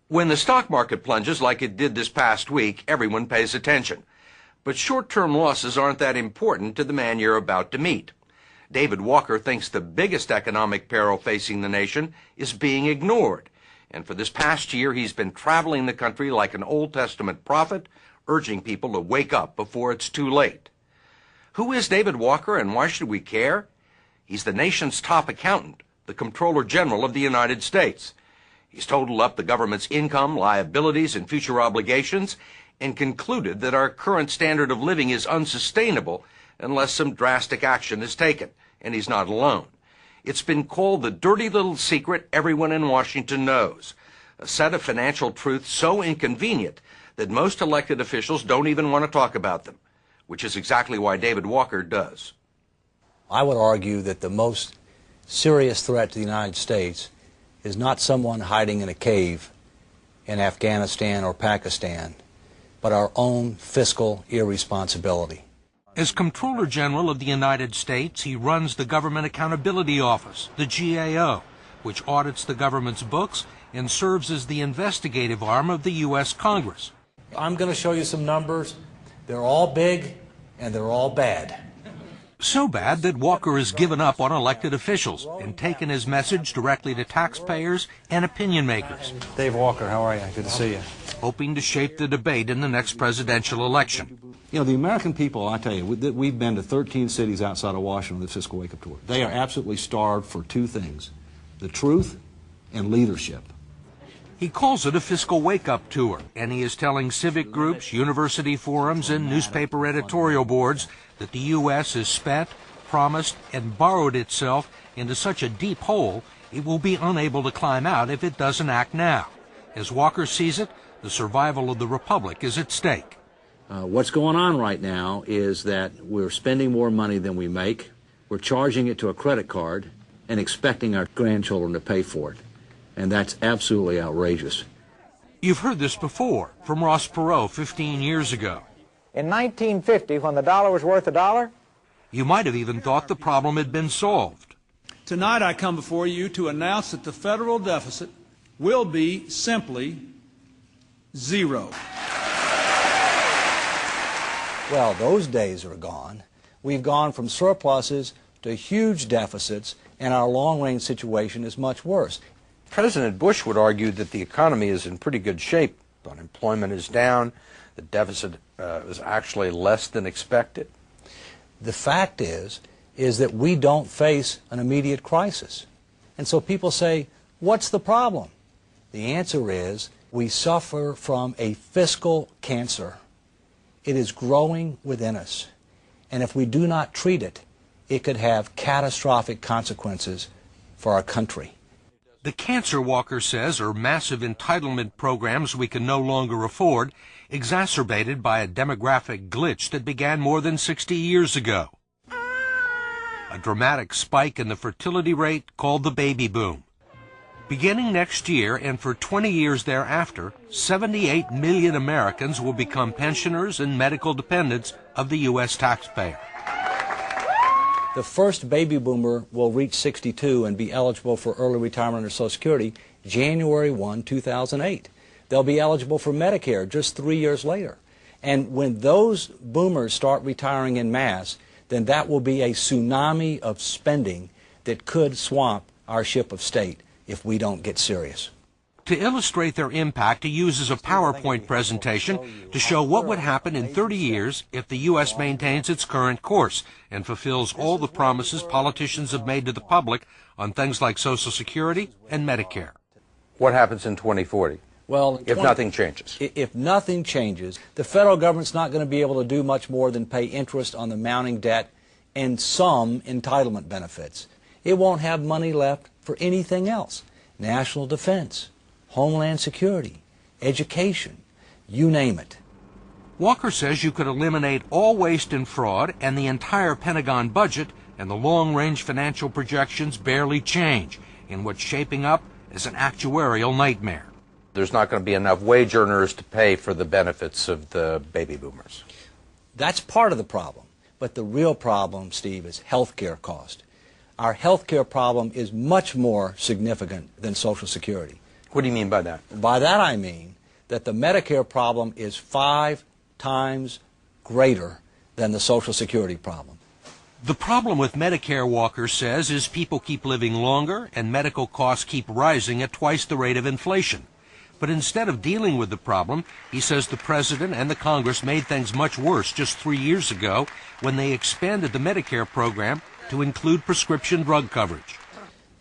When the stock market plunges like it did this past week, everyone pays attention. But short-term losses aren't that important to the man you're about to meet. David Walker thinks the biggest economic peril facing the nation is being ignored. And for this past year, he's been traveling the country like an Old Testament prophet, urging people to wake up before it's too late. Who is David Walker, and why should we care? He's the nation's top accountant, the Comptroller General of the United States. He's totaled up the government's income, liabilities, and future obligations, and concluded that our current standard of living is unsustainable unless some drastic action is taken, and he's not alone. It's been called the dirty little secret everyone in Washington knows, a set of financial truths so inconvenient that most elected officials don't even want to talk about them, which is exactly why David Walker does. I would argue that the most serious threat to the United States is not someone hiding in a cave in Afghanistan or Pakistan, but our own fiscal irresponsibility. As Comptroller General of the United States, he runs the Government Accountability Office, the GAO, which audits the government's books and serves as the investigative arm of the U.S. Congress. I'm going to show you some numbers. They're all big and they're all bad. So bad that Walker has given up on elected officials and taken his message directly to taxpayers and opinion makers. Dave Walker, how are you? Good to see you. Hoping to shape the debate in the next presidential election. You know, the American people, I tell you, we've been to 13 cities outside of Washington with the Fiscal Wake-Up Tour. They are absolutely starved for two things, the truth and leadership. He calls it a fiscal wake-up tour, and he is telling civic groups, university forums, and newspaper editorial boards that the U.S. has spent, promised, and borrowed itself into such a deep hole it will be unable to climb out if it doesn't act now. As Walker sees it, the survival of the republic is at stake. What's going on right now is that we're spending more money than we make, we're charging it to a credit card, and expecting our grandchildren to pay for it. And that's absolutely outrageous. You've heard this before from Ross Perot 15 years ago. In 1950, when the dollar was worth $1, you might have even thought the problem had been solved. Tonight I come before you to announce that the federal deficit will be simply zero. Well, those days are gone. We've gone from surpluses to huge deficits, and our long-range situation is much worse. President Bush would argue that the economy is in pretty good shape. Unemployment is down. The deficit is actually less than expected. The fact is that we don't face an immediate crisis. And so people say, what's the problem? The answer is we suffer from a fiscal cancer. It is growing within us. And if we do not treat it, it could have catastrophic consequences for our country. The cancer, Walker says, are massive entitlement programs we can no longer afford, exacerbated by a demographic glitch that began more than 60 years ago. A dramatic spike in the fertility rate called the baby boom. Beginning next year and for 20 years thereafter, 78 million Americans will become pensioners and medical dependents of the U.S. taxpayer. The first baby boomer will reach 62 and be eligible for early retirement under Social Security January 1, 2008. They'll be eligible for Medicare just 3 years later. And when those boomers start retiring en masse, then that will be a tsunami of spending that could swamp our ship of state if we don't get serious. To illustrate their impact, he uses a PowerPoint presentation to show what would happen in 30 years if the U.S. maintains its current course and fulfills all the promises politicians have made to the public on things like Social Security and Medicare. What happens in 2040? Well, if nothing changes. If nothing changes, the federal government's not going to be able to do much more than pay interest on the mounting debt and some entitlement benefits. It won't have money left for anything else. National defense, Homeland Security, education, you name it. Walker says you could eliminate all waste and fraud and the entire Pentagon budget, and the long-range financial projections barely change in what's shaping up as an actuarial nightmare. There's not going to be enough wage earners to pay for the benefits of the baby boomers. That's part of the problem. But the real problem, Steve, is health care cost. Our health care problem is much more significant than Social Security. What do you mean by that? By that I mean that the Medicare problem is 5 times greater than the Social Security problem. The problem with Medicare, Walker says, is people keep living longer and medical costs keep rising at twice the rate of inflation. But instead of dealing with the problem, he says the President and the Congress made things much worse just 3 years ago when they expanded the Medicare program to include prescription drug coverage.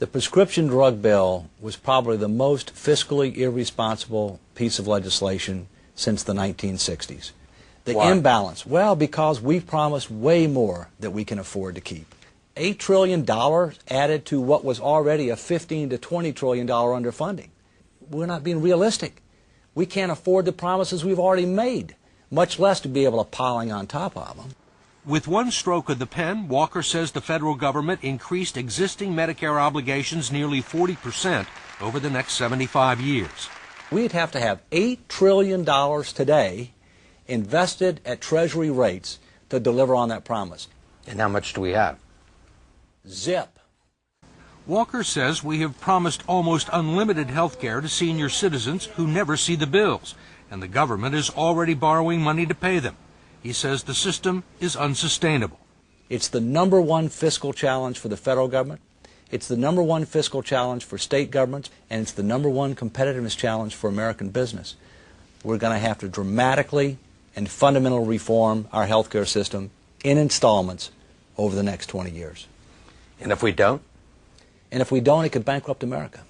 The prescription drug bill was probably the most fiscally irresponsible piece of legislation since the 1960s. The Why? imbalance, well, because we promised way more that we can afford to keep. $8 trillion added to what was already a $15 to $20 trillion underfunding. We're not being realistic. We can't afford the promises we've already made, much less to be able to piling on top of them. With one stroke of the pen, Walker says the federal government increased existing Medicare obligations nearly 40% over the next 75 years. We'd have to have $8 trillion today invested at Treasury rates to deliver on that promise. And how much do we have? Zip. Walker says we have promised almost unlimited health care to senior citizens who never see the bills, and the government is already borrowing money to pay them. He says the system is unsustainable. It's the #1 fiscal challenge for the federal government. It's the #1 fiscal challenge for state governments, and it's the #1 competitiveness challenge for American business. We're going to have to dramatically and fundamentally reform our health care system in installments over the next 20 years. And if we don't? And if we don't, it could bankrupt America.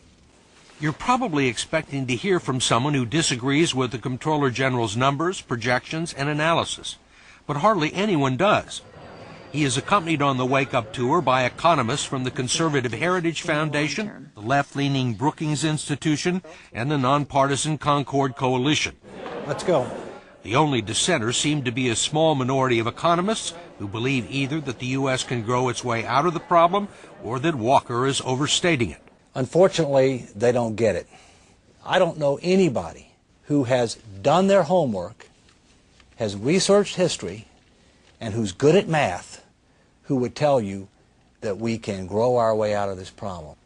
You're probably expecting to hear from someone who disagrees with the Comptroller General's numbers, projections, and analysis. But hardly anyone does. He is accompanied on the Wake Up Tour by economists from the Conservative Heritage Foundation, the left-leaning Brookings Institution, and the nonpartisan Concord Coalition. Let's go. The only dissenters seem to be a small minority of economists who believe either that the U.S. can grow its way out of the problem or that Walker is overstating it. Unfortunately, they don't get it. I don't know anybody who has done their homework, has researched history, and who's good at math, who would tell you that we can grow our way out of this problem.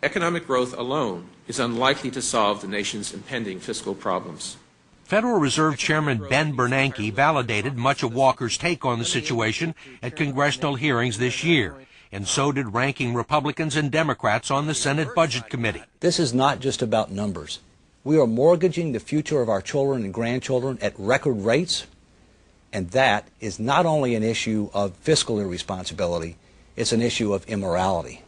Economic growth alone is unlikely to solve the nation's impending fiscal problems. Federal Reserve Chairman Ben Bernanke validated much of Walker's take on the situation at congressional hearings this year, and so did ranking Republicans and Democrats on the Senate Budget Committee. This is not just about numbers. We are mortgaging the future of our children and grandchildren at record rates, and that is not only an issue of fiscal irresponsibility, it's an issue of immorality.